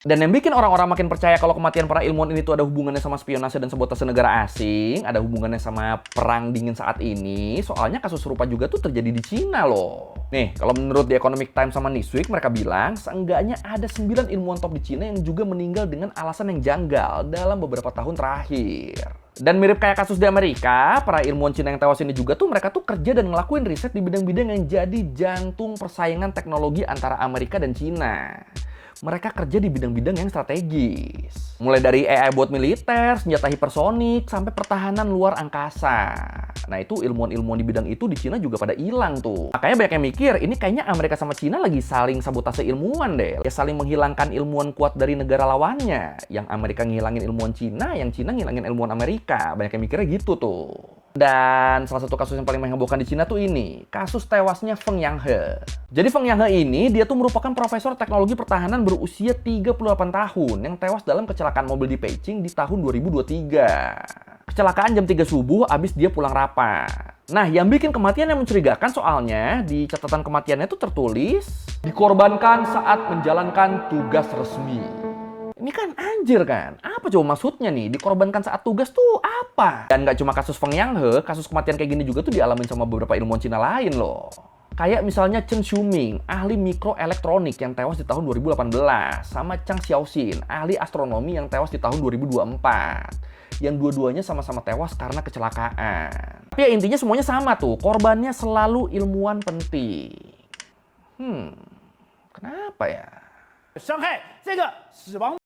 Dan yang bikin orang-orang makin percaya kalau kematian para ilmuwan ini tuh ada hubungannya sama spionase dan sabotase negara asing, ada hubungannya sama perang dingin saat ini, soalnya kasus serupa juga tuh terjadi di Cina loh. Nih, kalau menurut The Economic Times sama Newsweek, mereka bilang seenggaknya ada 9 ilmuwan top di Cina yang juga meninggal dengan alasan yang janggal dalam beberapa tahun terakhir. Dan mirip kayak kasus di Amerika, para ilmuwan Cina yang tewas ini juga tuh mereka tuh kerja dan ngelakuin riset di bidang-bidang yang jadi jantung persaingan teknologi antara Amerika dan Cina. Mereka kerja di bidang-bidang yang strategis. Mulai dari AI buat militer, senjata hipersonik, sampai pertahanan luar angkasa. Nah itu ilmuwan-ilmuwan di bidang itu di Cina juga pada hilang tuh. Makanya banyak yang mikir, ini kayaknya Amerika sama Cina lagi saling sabotase ilmuwan deh. Ya saling menghilangkan ilmuwan kuat dari negara lawannya. Yang Amerika ngilangin ilmuwan Cina, yang Cina ngilangin ilmuwan Amerika. Banyak yang mikirnya gitu tuh. Dan salah satu kasus yang paling menghebohkan di Cina tuh ini, kasus tewasnya Feng Yanghe. Jadi Feng Yanghe ini, dia tuh merupakan profesor teknologi pertahanan berusia 38 tahun yang tewas dalam kecelakaan mobil di Beijing di tahun 2023. Kecelakaan jam 3 subuh abis dia pulang rapat. Nah, yang bikin kematian yang mencurigakan soalnya, di catatan kematiannya tuh tertulis, dikorbankan saat menjalankan tugas resmi. Ini kan anjir kan? Apa coba maksudnya nih? Dikorbankan saat tugas tuh apa? Dan nggak cuma kasus Feng Yanghe, kasus kematian kayak gini juga tuh dialamin sama beberapa ilmuwan Cina lain loh. Kayak misalnya Chen Xiuming, ahli mikroelektronik yang tewas di tahun 2018. Sama Chang Xiaoxin, ahli astronomi yang tewas di tahun 2024. Yang dua-duanya sama-sama tewas karena kecelakaan. Tapi ya intinya semuanya sama tuh, korbannya selalu ilmuwan penting. Kenapa ya? 伤害这个死亡